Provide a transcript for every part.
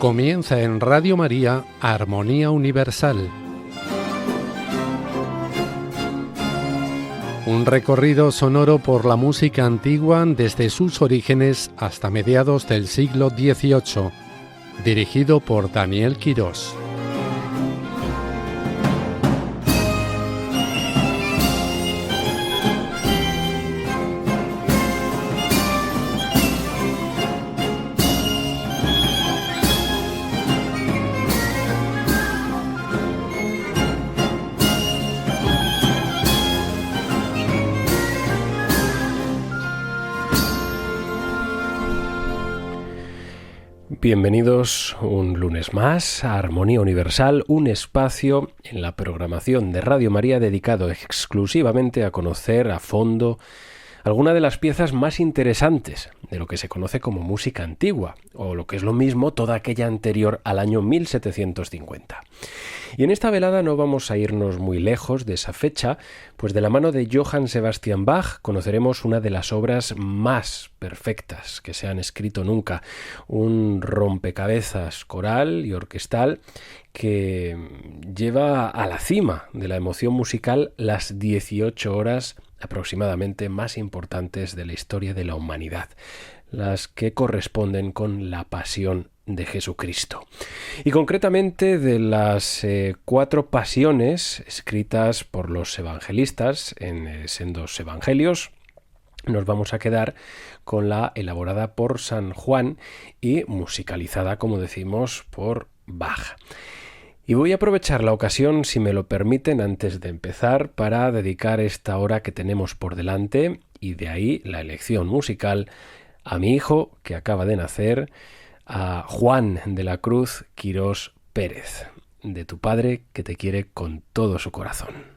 Comienza en Radio María Armonía Universal. Un recorrido sonoro por la música antigua desde sus orígenes hasta mediados del siglo XVIII, dirigido por Daniel Quirós. Bienvenidos un lunes más a Armonía Universal, un espacio en la programación de Radio María dedicado exclusivamente a conocer a fondo alguna de las piezas más interesantes de lo que se conoce como música antigua, o lo que es lo mismo, toda aquella anterior al año 1750. Y en esta velada no vamos a irnos muy lejos de esa fecha, pues de la mano de Johann Sebastian Bach conoceremos una de las obras más perfectas que se han escrito nunca, un rompecabezas coral y orquestal que lleva a la cima de la emoción musical las 18 horas aproximadamente más importantes de la historia de la humanidad, las que corresponden con la pasión de Jesucristo. Y concretamente de las 4 pasiones escritas por los evangelistas en sendos evangelios, nos vamos a quedar con la elaborada por San Juan y musicalizada, como decimos, por Bach. Y voy a aprovechar la ocasión, si me lo permiten, antes de empezar, para dedicar esta hora que tenemos por delante, y de ahí la elección musical, a mi hijo, que acaba de nacer, a Juan de la Cruz Quirós Pérez, de tu padre que te quiere con todo su corazón.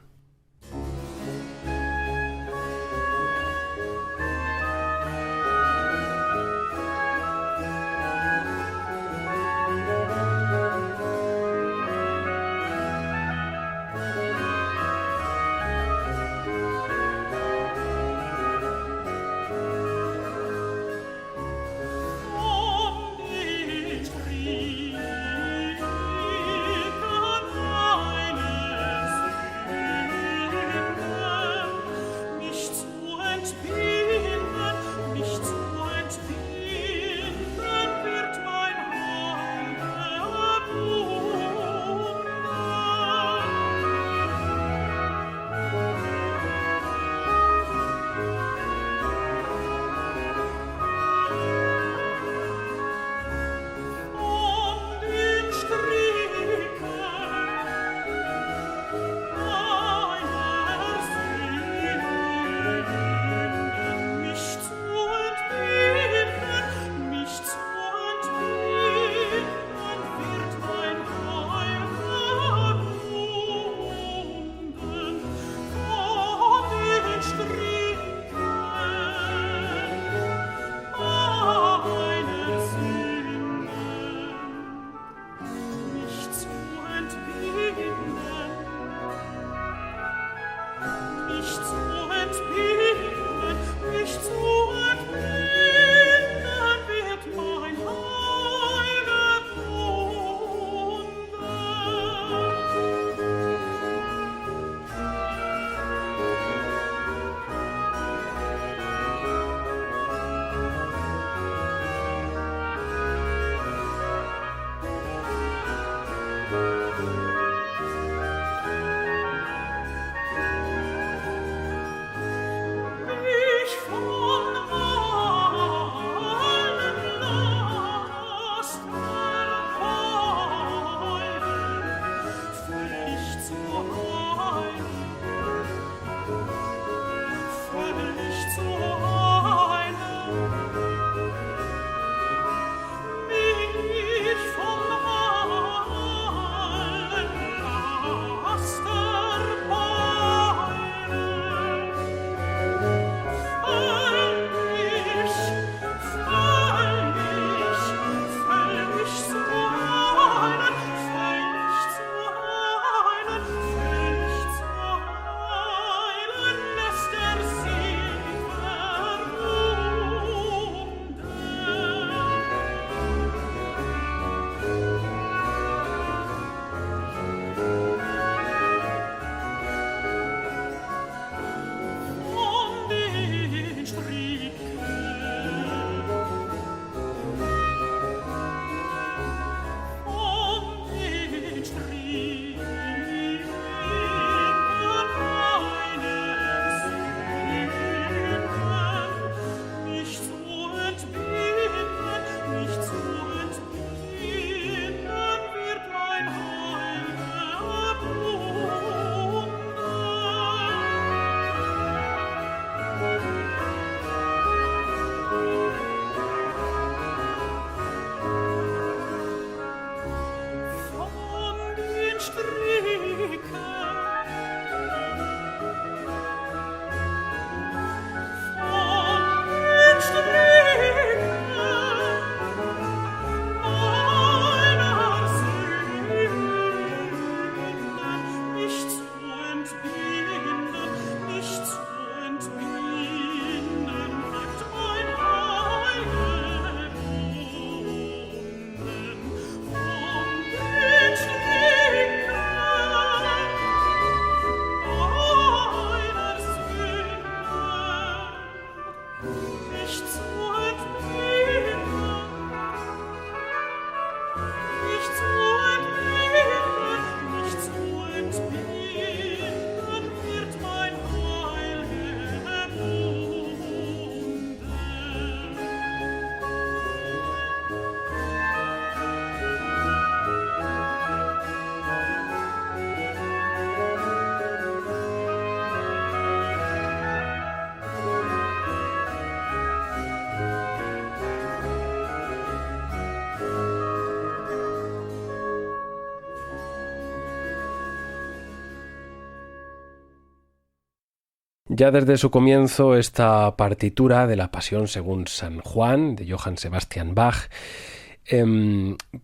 Ya desde su comienzo, esta partitura de la Pasión según San Juan, de Johann Sebastian Bach,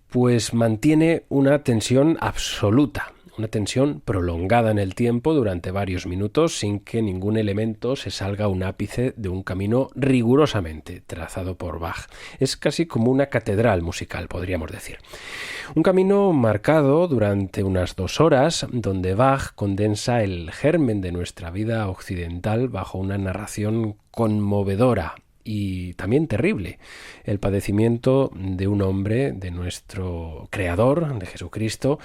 pues mantiene una tensión absoluta, una tensión prolongada en el tiempo durante varios minutos sin que ningún elemento se salga un ápice de un camino rigurosamente trazado por Bach. Es casi como una catedral musical, podríamos decir. Un camino marcado durante unas 2 horas, donde Bach condensa el germen de nuestra vida occidental bajo una narración conmovedora y también terrible, el padecimiento de un hombre, de nuestro Creador, de Jesucristo,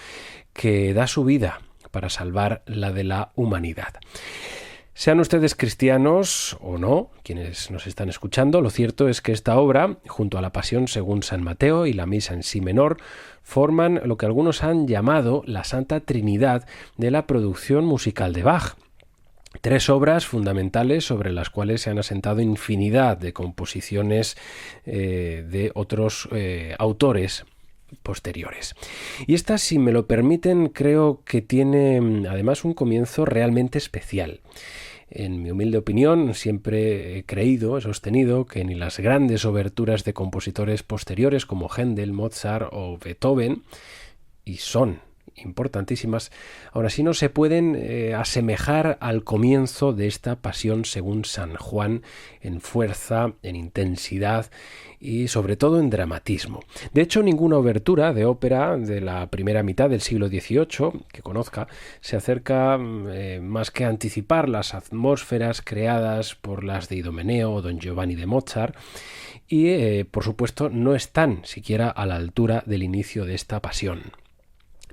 que da su vida para salvar la de la humanidad. Sean ustedes cristianos o no, quienes nos están escuchando, lo cierto es que esta obra, junto a la Pasión según San Mateo y la Misa en Si menor, forman lo que algunos han llamado la Santa Trinidad de la producción musical de Bach. 3 obras fundamentales sobre las cuales se han asentado infinidad de composiciones de otros autores posteriores. Y esta, si me lo permiten, creo que tiene además un comienzo realmente especial. En mi humilde opinión, siempre he sostenido que ni las grandes oberturas de compositores posteriores como Händel, Mozart o Beethoven, y son importantísimas, aún así no se pueden asemejar al comienzo de esta Pasión según San Juan en fuerza, en intensidad y sobre todo en dramatismo. De hecho, ninguna obertura de ópera de la primera mitad del siglo XVIII que conozca se acerca más que a anticipar las atmósferas creadas por las de Idomeneo o Don Giovanni de Mozart y, por supuesto, no están siquiera a la altura del inicio de esta pasión.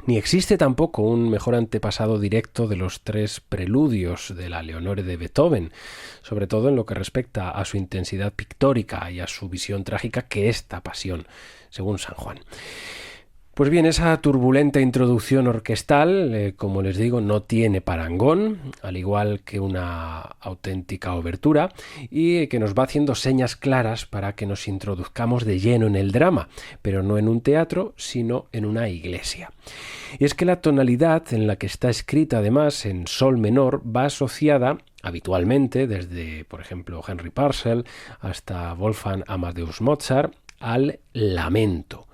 Ni existe tampoco un mejor antepasado directo de los 3 preludios de la Leonore de Beethoven, sobre todo en lo que respecta a su intensidad pictórica y a su visión trágica, que esta Pasión, según San Juan. Pues bien, esa turbulenta introducción orquestal, como les digo, no tiene parangón, al igual que una auténtica obertura, y que nos va haciendo señas claras para que nos introduzcamos de lleno en el drama, pero no en un teatro, sino en una iglesia. Y es que la tonalidad en la que está escrita, además, en sol menor, va asociada habitualmente, desde, por ejemplo, Henry Purcell hasta Wolfgang Amadeus Mozart, al lamento.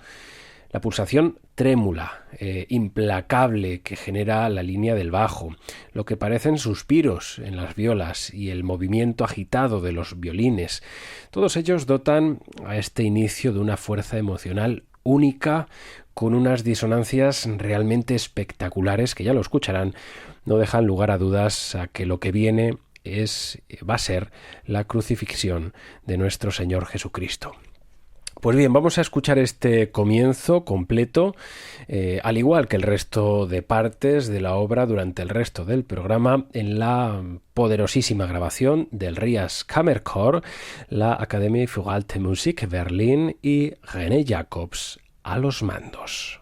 La pulsación trémula, implacable que genera la línea del bajo, lo que parecen suspiros en las violas y el movimiento agitado de los violines, todos ellos dotan a este inicio de una fuerza emocional única, con unas disonancias realmente espectaculares que, ya lo escucharán, no dejan lugar a dudas a que lo que viene va a ser la crucifixión de nuestro Señor Jesucristo. Pues bien, vamos a escuchar este comienzo completo, al igual que el resto de partes de la obra durante el resto del programa, en la poderosísima grabación del Rias Kammerchor, la Académie für Alte Musik Berlin y René Jacobs a los mandos.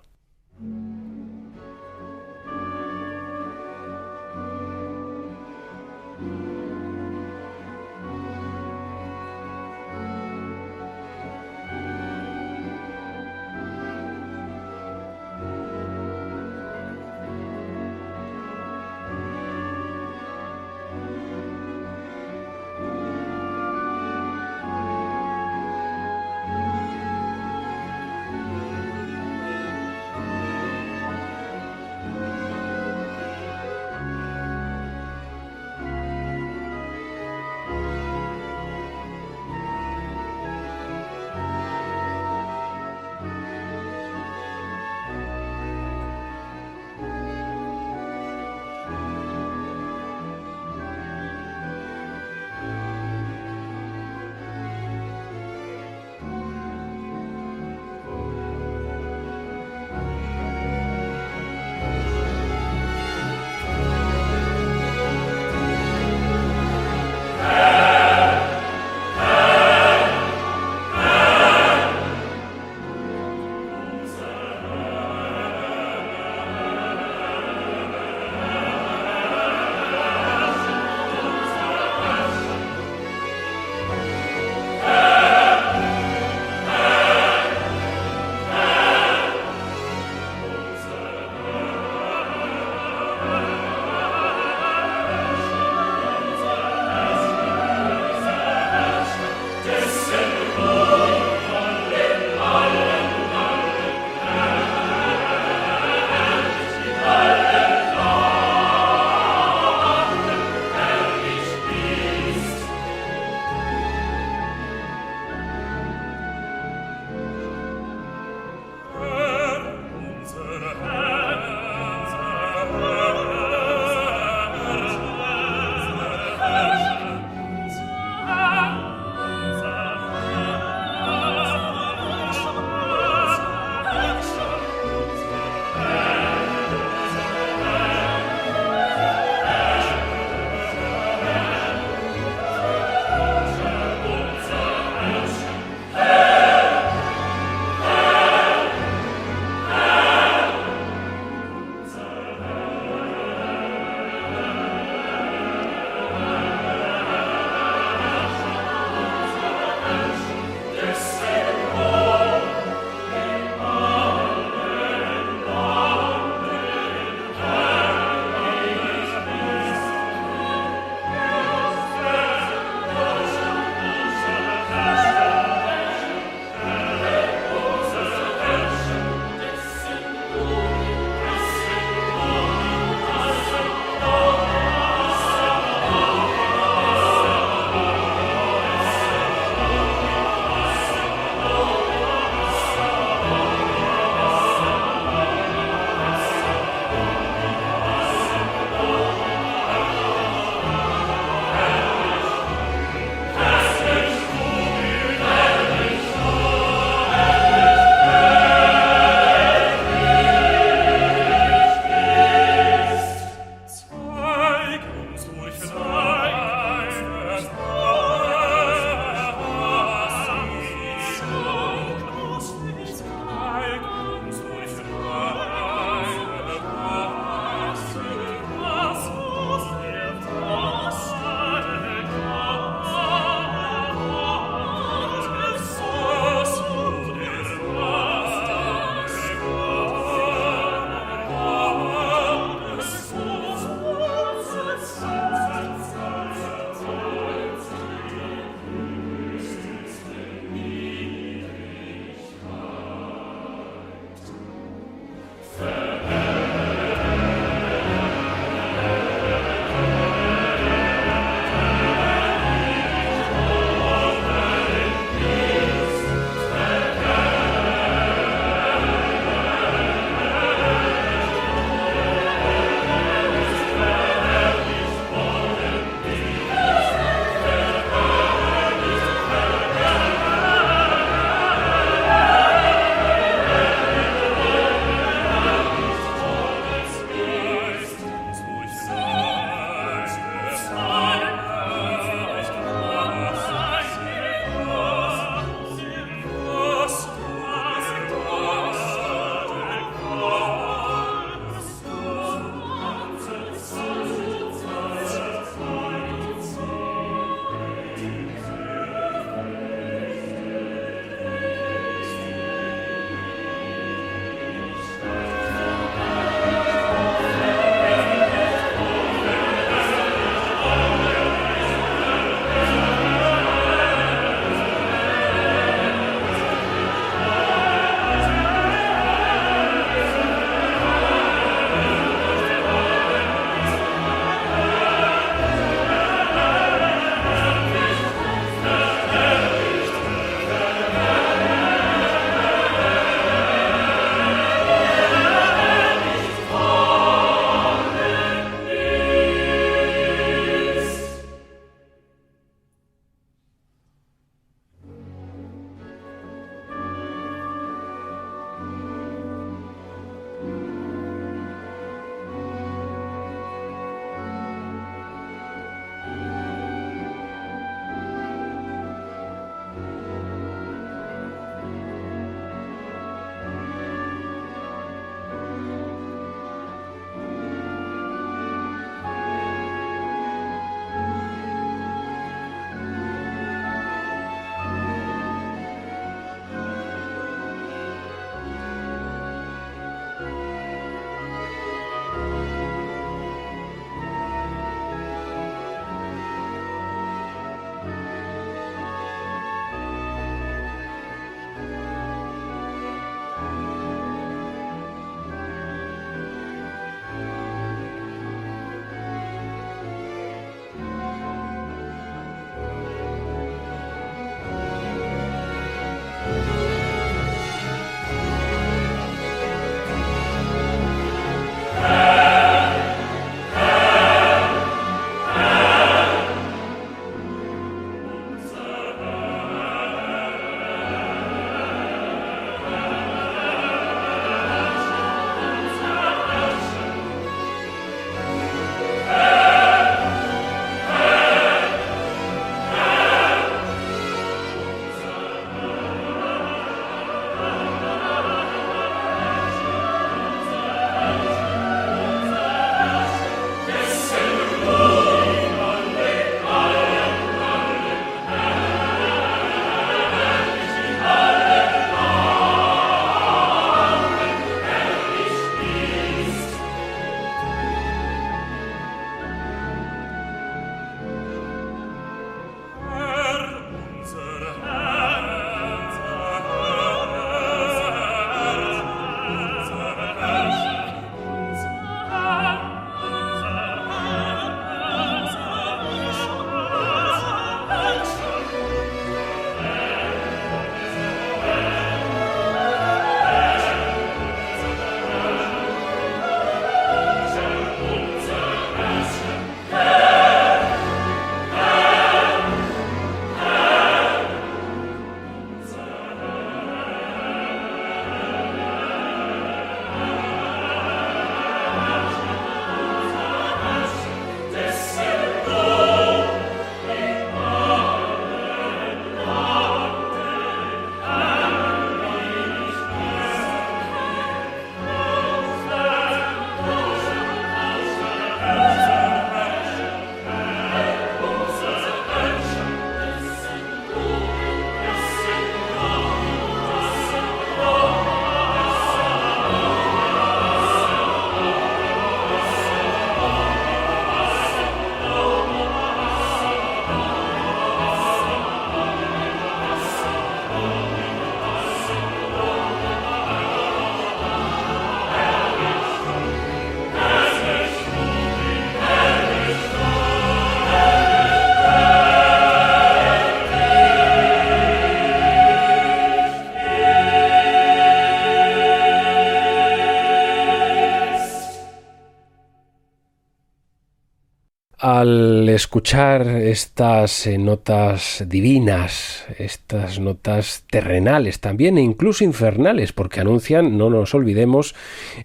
escuchar estas notas divinas, estas notas terrenales también e incluso infernales, porque anuncian, no nos olvidemos,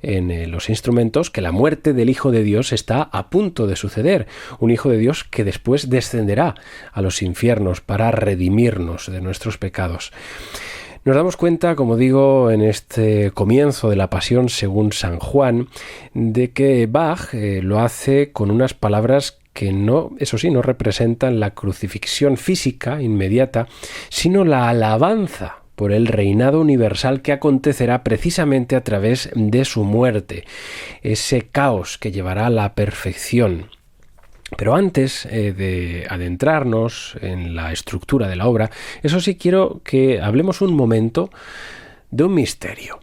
en los instrumentos que la muerte del Hijo de Dios está a punto de suceder, un Hijo de Dios que después descenderá a los infiernos para redimirnos de nuestros pecados. Nos damos cuenta, como digo, en este comienzo de la Pasión según San Juan, de que Bach lo hace con unas palabras que no, eso sí, no representan la crucifixión física inmediata, sino la alabanza por el reinado universal que acontecerá precisamente a través de su muerte, ese caos que llevará a la perfección. Pero antes de adentrarnos en la estructura de la obra, eso sí quiero que hablemos un momento de un misterio.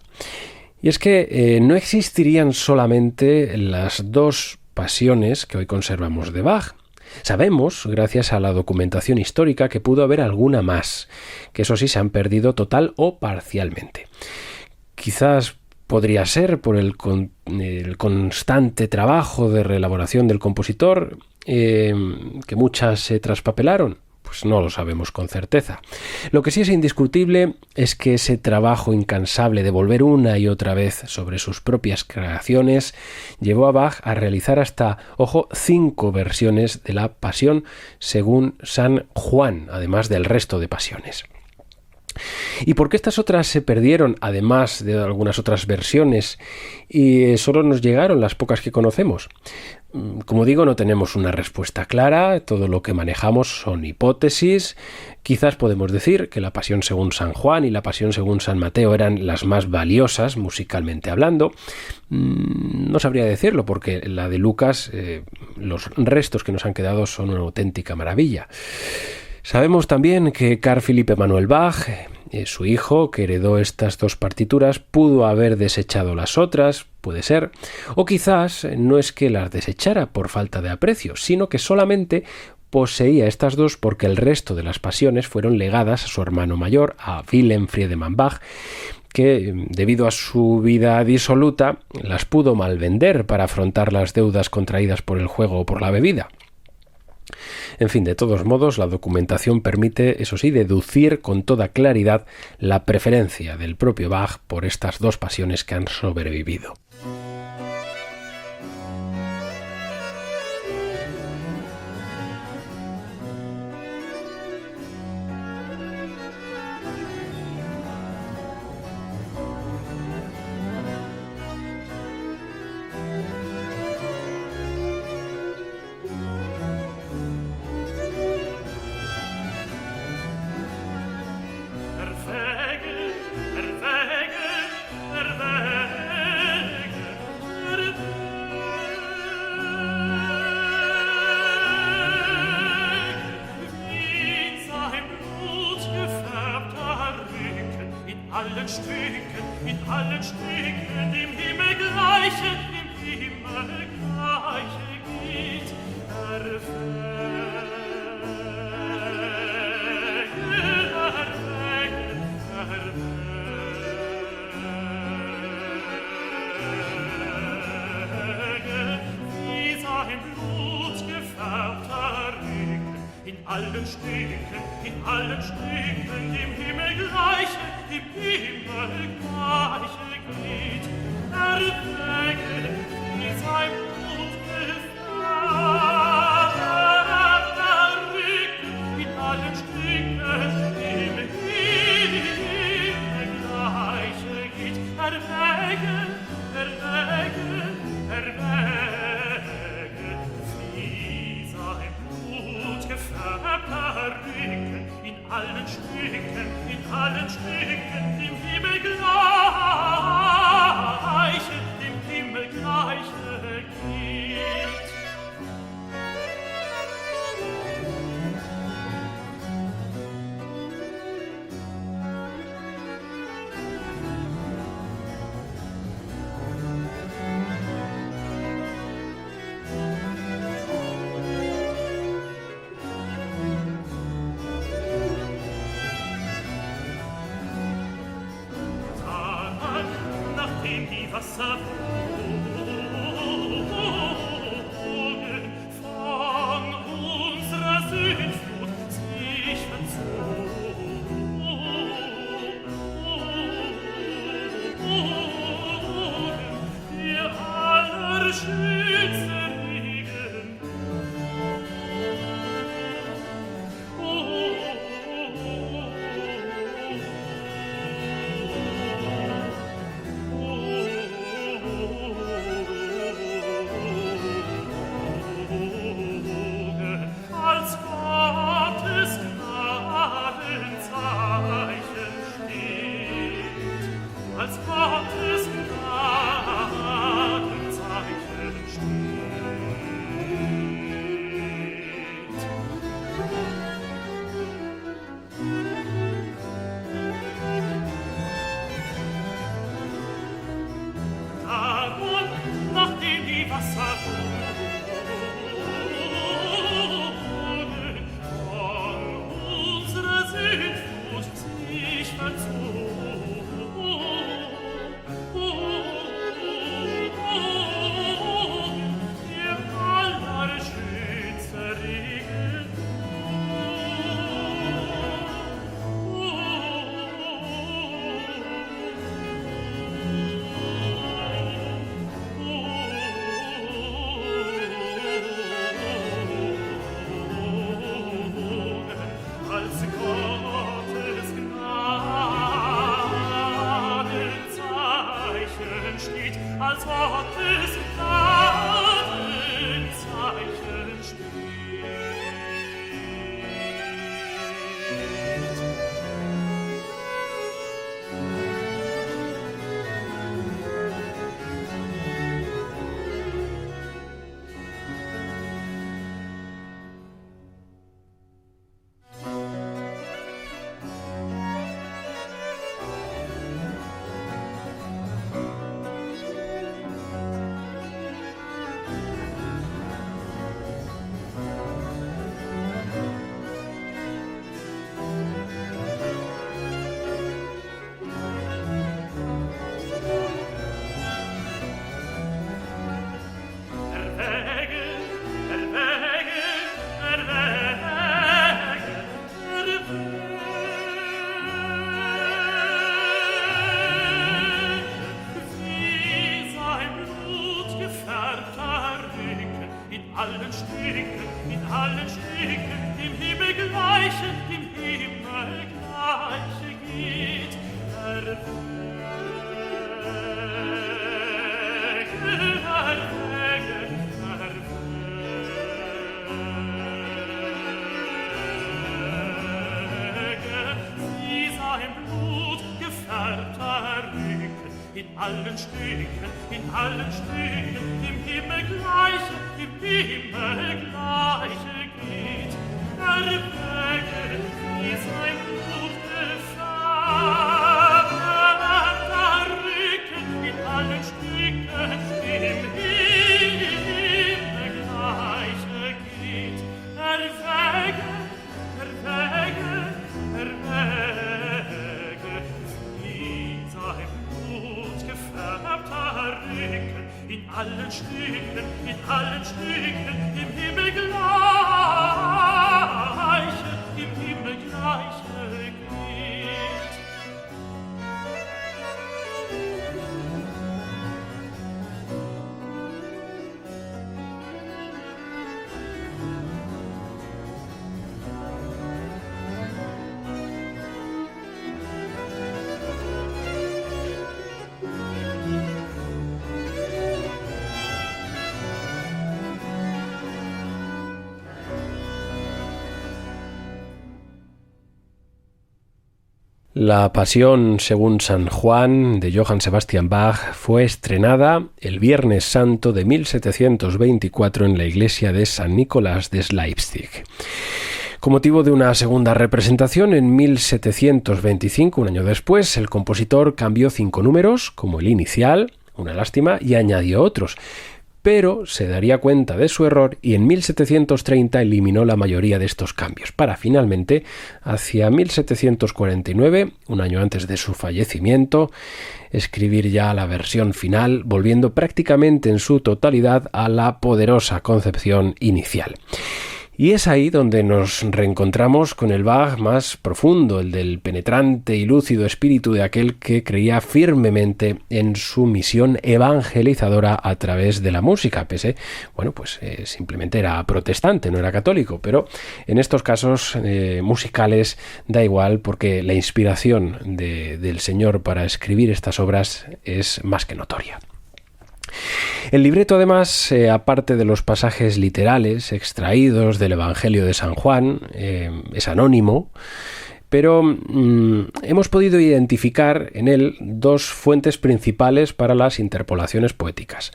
Y es que no existirían solamente las dos pasiones que hoy conservamos de Bach. Sabemos, gracias a la documentación histórica, que pudo haber alguna más, que eso sí se han perdido total o parcialmente. Quizás podría ser por el constante trabajo de reelaboración del compositor, que muchas se traspapelaron. Pues no lo sabemos con certeza. Lo que sí es indiscutible es que ese trabajo incansable de volver una y otra vez sobre sus propias creaciones llevó a Bach a realizar hasta, 5 versiones de la Pasión según San Juan, además del resto de pasiones. ¿Y por qué estas otras se perdieron, además de algunas otras versiones, y solo nos llegaron las pocas que conocemos? Como digo, no tenemos una respuesta clara, todo lo que manejamos son hipótesis. Quizás podemos decir que la Pasión según San Juan y la Pasión según San Mateo eran las más valiosas musicalmente hablando. No sabría decirlo porque la de Lucas, los restos que nos han quedado son una auténtica maravilla. Sabemos también que Carl Philipp Emanuel Bach, su hijo, que heredó estas 2 partituras, pudo haber desechado las otras, puede ser, o quizás no es que las desechara por falta de aprecio, sino que solamente poseía estas 2 porque el resto de las pasiones fueron legadas a su hermano mayor, a Wilhelm Friedemann Bach, que debido a su vida disoluta las pudo malvender para afrontar las deudas contraídas por el juego o por la bebida. En fin, de todos modos, la documentación permite, eso sí, deducir con toda claridad la preferencia del propio Bach por estas 2 pasiones que han sobrevivido. Wasserwogen von La Pasión según San Juan de Johann Sebastian Bach fue estrenada el Viernes Santo de 1724 en la iglesia de San Nicolás de Leipzig. Con motivo de una segunda representación en 1725, un año después, el compositor cambió 5 números, como el inicial, una lástima, y añadió otros. Pero se daría cuenta de su error y en 1730 eliminó la mayoría de estos cambios, para finalmente, hacia 1749, un año antes de su fallecimiento, escribir ya la versión final, volviendo prácticamente en su totalidad a la poderosa concepción inicial. Y es ahí donde nos reencontramos con el Bach más profundo, el del penetrante y lúcido espíritu de aquel que creía firmemente en su misión evangelizadora a través de la música, pese, simplemente era protestante, no era católico, pero en estos casos musicales da igual porque la inspiración del Señor para escribir estas obras es más que notoria. El libreto, además, aparte de los pasajes literales extraídos del Evangelio de San Juan, es anónimo, pero hemos podido identificar en él 2 fuentes principales para las interpolaciones poéticas.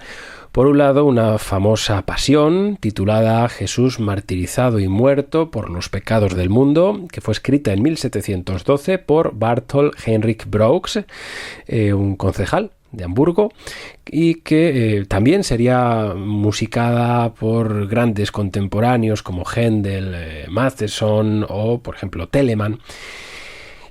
Por un lado, una famosa pasión titulada Jesús martirizado y muerto por los pecados del mundo, que fue escrita en 1712 por Barthold Heinrich Braux, un concejal de Hamburgo, y que también sería musicada por grandes contemporáneos como Händel, Matheson o, por ejemplo, Telemann.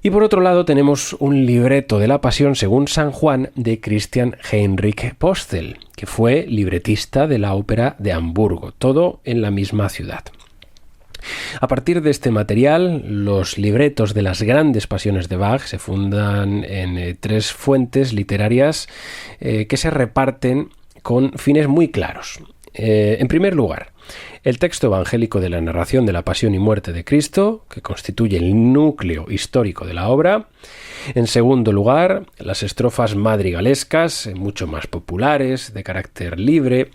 Y por otro lado tenemos un libreto de la Pasión según San Juan de Christian Heinrich Postel, que fue libretista de la Ópera de Hamburgo, todo en la misma ciudad. A partir de este material, los libretos de las grandes pasiones de Bach se fundan en 3 fuentes literarias que se reparten con fines muy claros. En primer lugar, el texto evangélico de la narración de la pasión y muerte de Cristo, que constituye el núcleo histórico de la obra. En segundo lugar, las estrofas madrigalescas, mucho más populares, de carácter libre,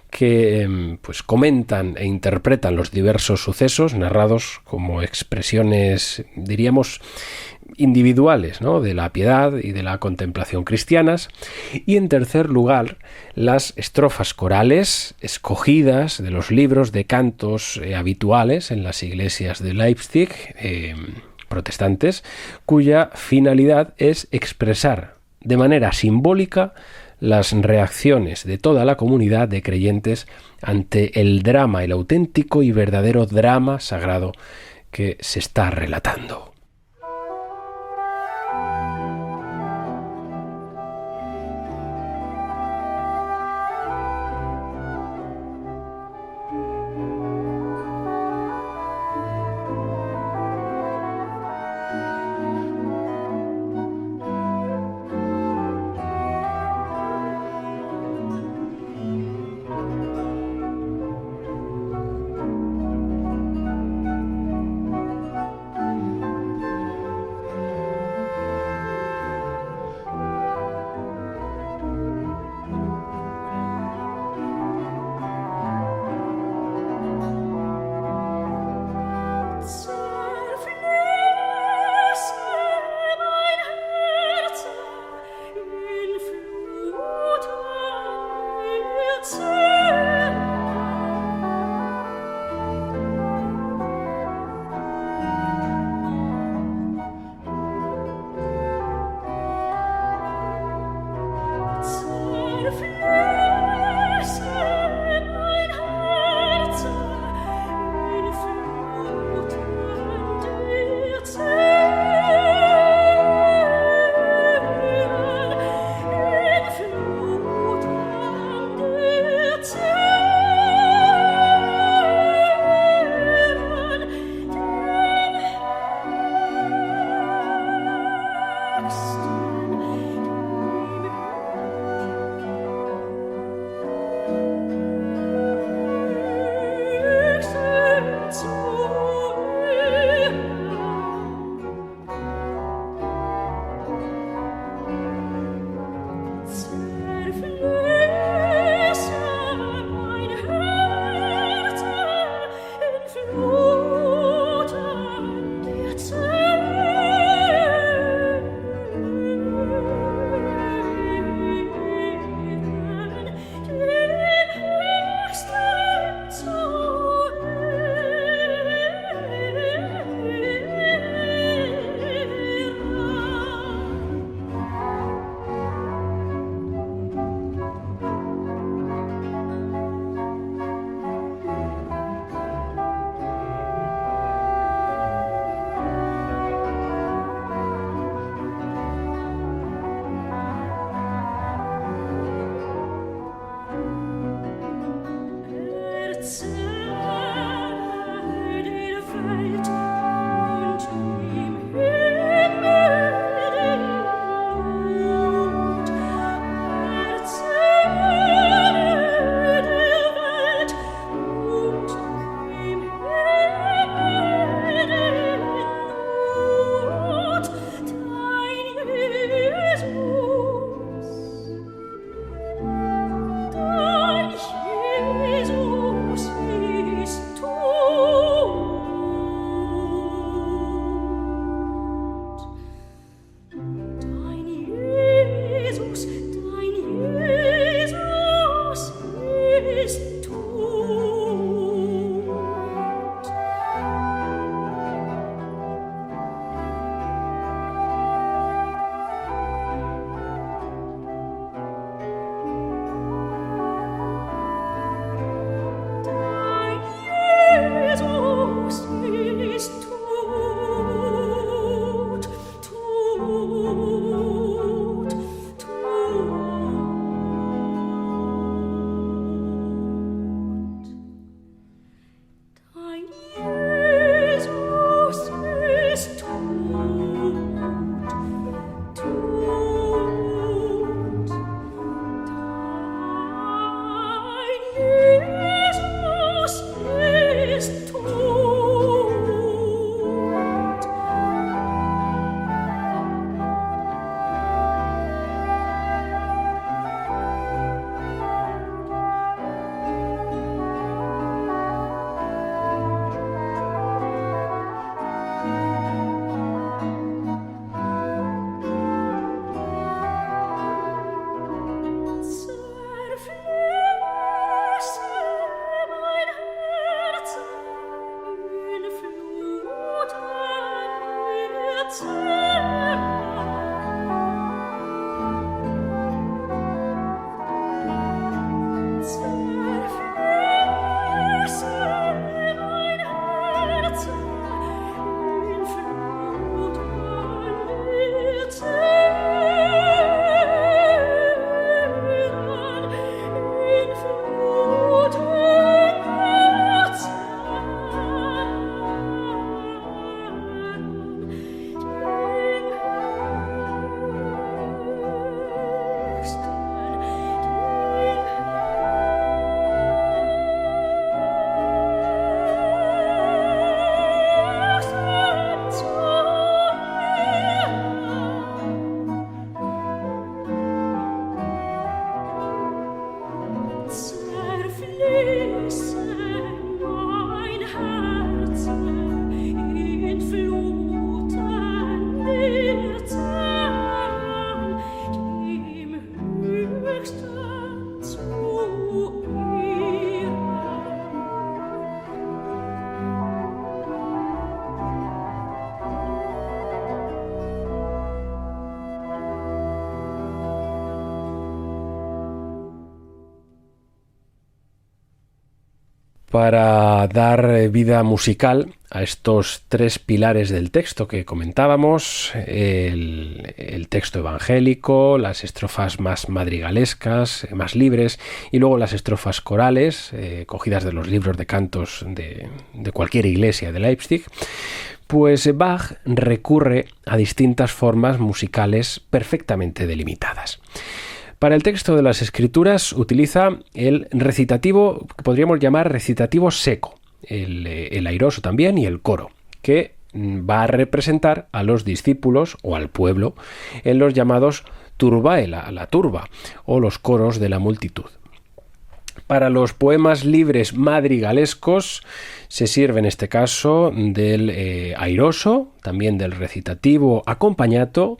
que comentan e interpretan los diversos sucesos narrados como expresiones, diríamos, individuales, ¿no?, de la piedad y de la contemplación cristianas. Y en tercer lugar, las estrofas corales escogidas de los libros de cantos habituales en las iglesias de Leipzig, protestantes, cuya finalidad es expresar de manera simbólica las reacciones de toda la comunidad de creyentes ante el drama, el auténtico y verdadero drama sagrado que se está relatando. Para dar vida musical a estos tres pilares del texto que comentábamos, el texto evangélico, las estrofas más madrigalescas, más libres, y luego las estrofas corales, cogidas de los libros de cantos de cualquier iglesia de Leipzig, pues Bach recurre a distintas formas musicales perfectamente delimitadas. Para el texto de las Escrituras utiliza el recitativo, que podríamos llamar recitativo seco, el airoso también y el coro, que va a representar a los discípulos o al pueblo en los llamados turbae, la turba, o los coros de la multitud. Para los poemas libres madrigalescos se sirve en este caso del airoso, también del recitativo accompagnato,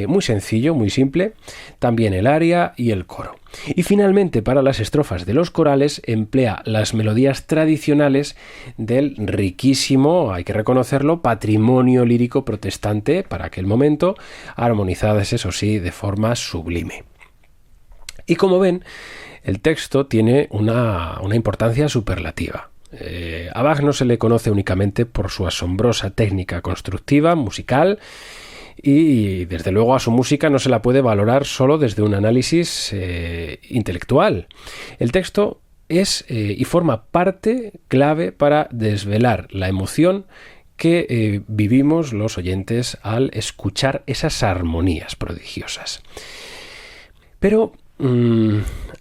muy sencillo, muy simple, también el aria y el coro. Y finalmente para las estrofas de los corales emplea las melodías tradicionales del riquísimo, hay que reconocerlo, patrimonio lírico protestante para aquel momento, armonizadas eso sí de forma sublime. Y como ven, el texto tiene una importancia superlativa. A Bach no se le conoce únicamente por su asombrosa técnica constructiva, musical, y desde luego a su música no se la puede valorar solo desde un análisis intelectual. El texto es y forma parte clave para desvelar la emoción que vivimos los oyentes al escuchar esas armonías prodigiosas. Pero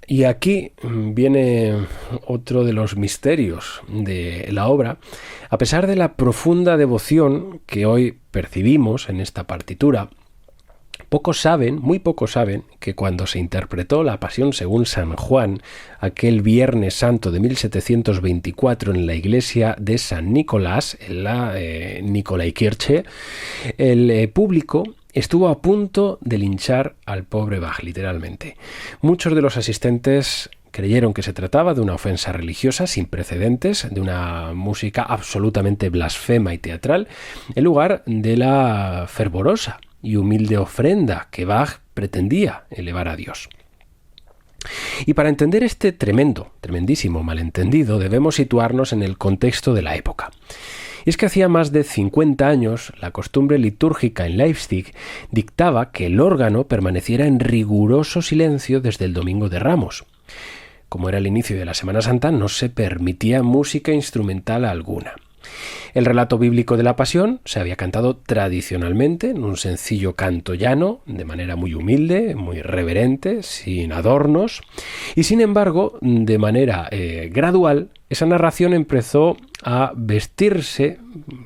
y aquí viene otro de los misterios de la obra. A pesar de la profunda devoción que hoy percibimos en esta partitura, muy pocos saben que cuando se interpretó la Pasión según San Juan, aquel Viernes Santo de 1724 en la iglesia de San Nicolás, en la Nikolaikirche, el público estuvo a punto de linchar al pobre Bach, literalmente. Muchos de los asistentes creyeron que se trataba de una ofensa religiosa sin precedentes, de una música absolutamente blasfema y teatral, en lugar de la fervorosa y humilde ofrenda que Bach pretendía elevar a Dios. Y para entender este tremendísimo malentendido, debemos situarnos en el contexto de la época. Y es que hacía más de 50 años la costumbre litúrgica en Leipzig dictaba que el órgano permaneciera en riguroso silencio desde el Domingo de Ramos. Como era el inicio de la Semana Santa, no se permitía música instrumental alguna. El relato bíblico de la Pasión se había cantado tradicionalmente en un sencillo canto llano, de manera muy humilde, muy reverente, sin adornos, y sin embargo, de manera gradual, esa narración empezó a vestirse,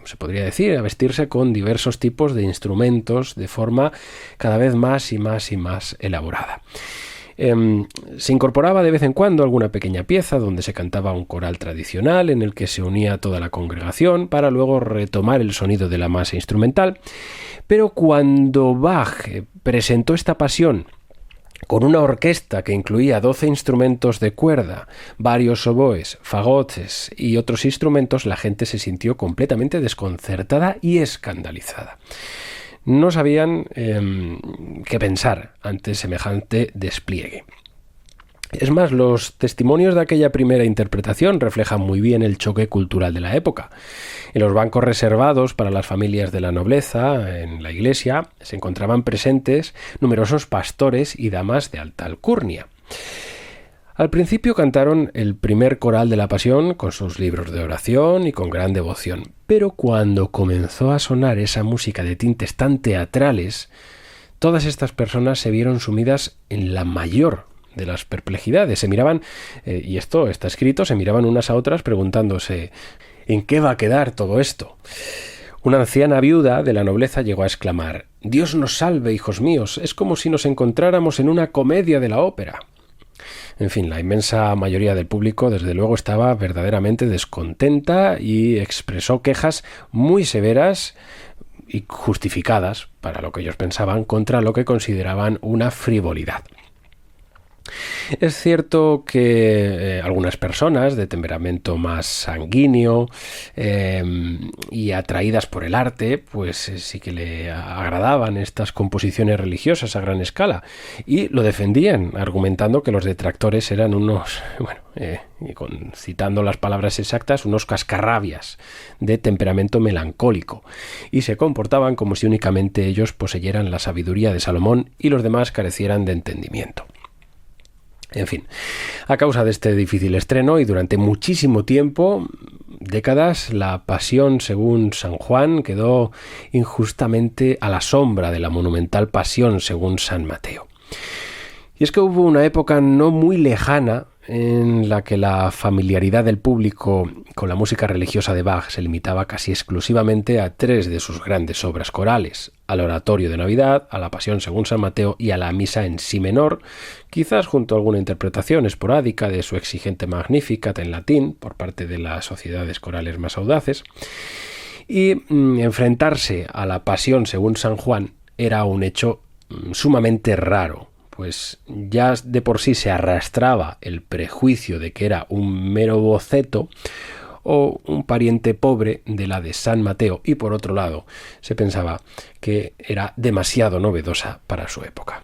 se podría decir, a vestirse con diversos tipos de instrumentos de forma cada vez más y más y más elaborada. Se incorporaba de vez en cuando alguna pequeña pieza donde se cantaba un coral tradicional en el que se unía toda la congregación para luego retomar el sonido de la masa instrumental. Pero cuando Bach presentó esta pasión con una orquesta que incluía 12 instrumentos de cuerda, varios oboes, fagotes y otros instrumentos, la gente se sintió completamente desconcertada y escandalizada. no sabían qué pensar ante semejante despliegue. Es más, los testimonios de aquella primera interpretación reflejan muy bien el choque cultural de la época. En los bancos reservados para las familias de la nobleza, en la iglesia, se encontraban presentes numerosos pastores y damas de alta alcurnia. Al principio cantaron el primer coral de la Pasión con sus libros de oración y con gran devoción, pero cuando comenzó a sonar esa música de tintes tan teatrales, todas estas personas se vieron sumidas en la mayor de las perplejidades. Se miraban, y esto está escrito, se miraban unas a otras preguntándose ¿en qué va a quedar todo esto? Una anciana viuda de la nobleza llegó a exclamar: «Dios nos salve, hijos míos, es como si nos encontráramos en una comedia de la ópera». En fin, la inmensa mayoría del público desde luego estaba verdaderamente descontenta y expresó quejas muy severas y justificadas, para lo que ellos pensaban, contra lo que consideraban una frivolidad. Es cierto que algunas personas de temperamento más sanguíneo y atraídas por el arte, pues sí que le agradaban estas composiciones religiosas a gran escala y lo defendían, argumentando que los detractores eran unos, citando las palabras exactas, unos cascarrabias de temperamento melancólico, y se comportaban como si únicamente ellos poseyeran la sabiduría de Salomón y los demás carecieran de entendimiento. En fin, a causa de este difícil estreno y durante muchísimo tiempo, décadas, la Pasión según San Juan quedó injustamente a la sombra de la monumental Pasión según San Mateo. Y es que hubo una época no muy lejana en la que la familiaridad del público con la música religiosa de Bach se limitaba casi exclusivamente a 3 de sus grandes obras corales: al Oratorio de Navidad, a la Pasión según San Mateo y a la Misa en Si menor, quizás junto a alguna interpretación esporádica de su exigente Magnificat en latín por parte de las sociedades corales más audaces. Y enfrentarse a la Pasión según San Juan era un hecho sumamente raro, pues ya de por sí se arrastraba el prejuicio de que era un mero boceto o un pariente pobre de la de San Mateo, y por otro lado se pensaba que era demasiado novedosa para su época.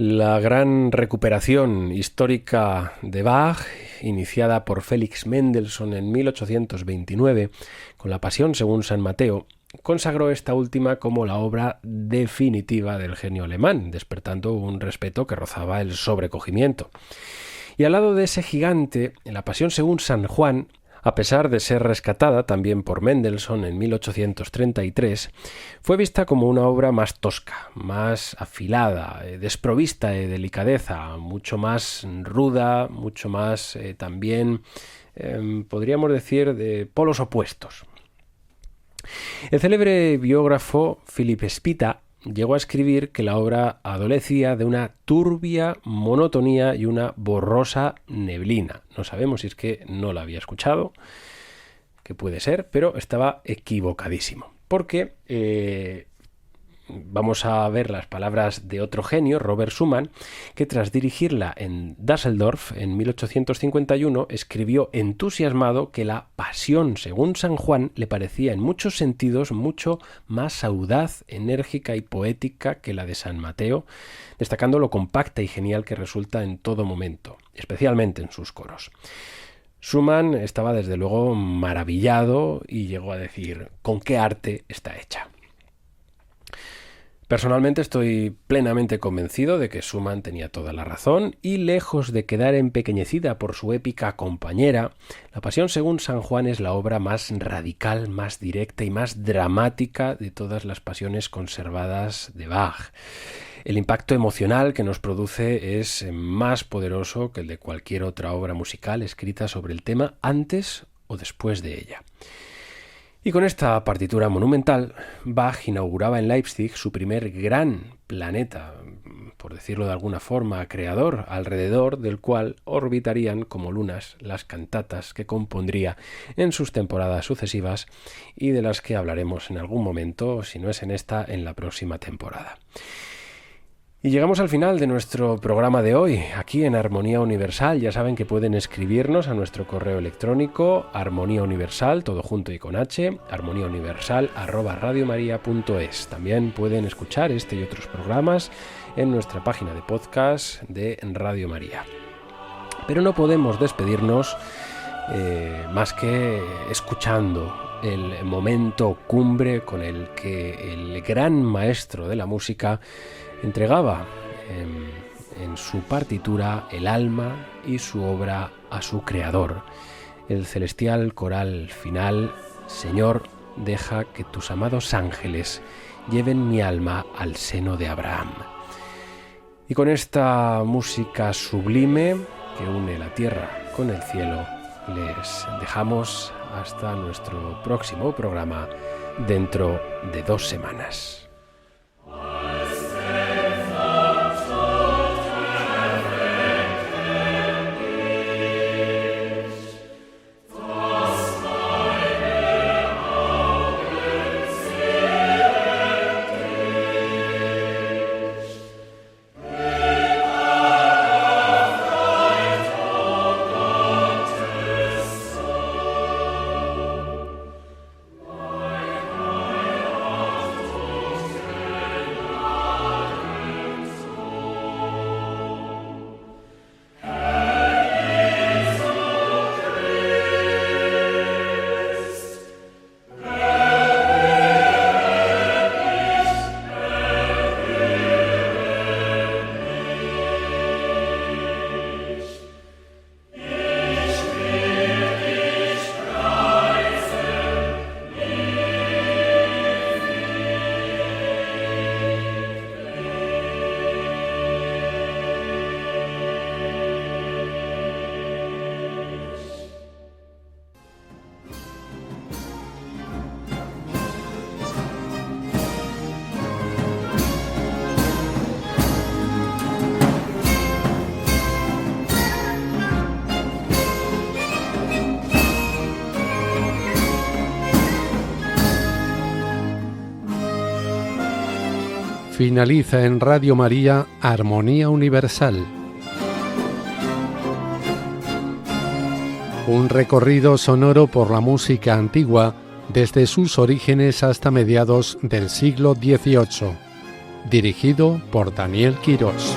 La gran recuperación histórica de Bach, iniciada por Félix Mendelssohn en 1829, con la Pasión según San Mateo, consagró esta última como la obra definitiva del genio alemán, despertando un respeto que rozaba el sobrecogimiento. Y al lado de ese gigante, en la Pasión según San Juan, a pesar de ser rescatada también por Mendelssohn en 1833, fue vista como una obra más tosca, más afilada, desprovista de delicadeza, mucho más ruda, mucho más también, podríamos decir, de polos opuestos. El célebre biógrafo Philipp Spitta llegó a escribir que la obra adolecía de una turbia monotonía y una borrosa neblina. No sabemos si es que no la había escuchado, que puede ser, pero estaba equivocadísimo. Porque vamos a ver las palabras de otro genio, Robert Schumann, que tras dirigirla en Düsseldorf en 1851 escribió entusiasmado que la Pasión según San Juan le parecía en muchos sentidos mucho más audaz, enérgica y poética que la de San Mateo, destacando lo compacta y genial que resulta en todo momento, especialmente en sus coros. Schumann estaba desde luego maravillado y llegó a decir: ¿con qué arte está hecha? Personalmente estoy plenamente convencido de que Schumann tenía toda la razón y, lejos de quedar empequeñecida por su épica compañera, la Pasión según San Juan es la obra más radical, más directa y más dramática de todas las pasiones conservadas de Bach. El impacto emocional que nos produce es más poderoso que el de cualquier otra obra musical escrita sobre el tema antes o después de ella. Y con esta partitura monumental, Bach inauguraba en Leipzig su primer gran planeta, por decirlo de alguna forma, creador, alrededor del cual orbitarían como lunas las cantatas que compondría en sus temporadas sucesivas y de las que hablaremos en algún momento, si no es en esta, en la próxima temporada. Y llegamos al final de nuestro programa de hoy, aquí en Armonía Universal. Ya saben que pueden escribirnos a nuestro correo electrónico armoniauniversal, todo junto y con H, armoniauniversal@radiomaria.es. También pueden escuchar este y otros programas en nuestra página de podcast de Radio María. Pero no podemos despedirnos más que escuchando el momento cumbre con el que el gran maestro de la música entregaba en su partitura el alma y su obra a su creador. El celestial coral final: Señor, deja que tus amados ángeles lleven mi alma al seno de Abraham. Y con esta música sublime que une la tierra con el cielo, les dejamos hasta nuestro próximo programa dentro de 2 semanas. Finaliza en Radio María Armonía Universal. Un recorrido sonoro por la música antigua desde sus orígenes hasta mediados del siglo XVIII. Dirigido por Daniel Quirós.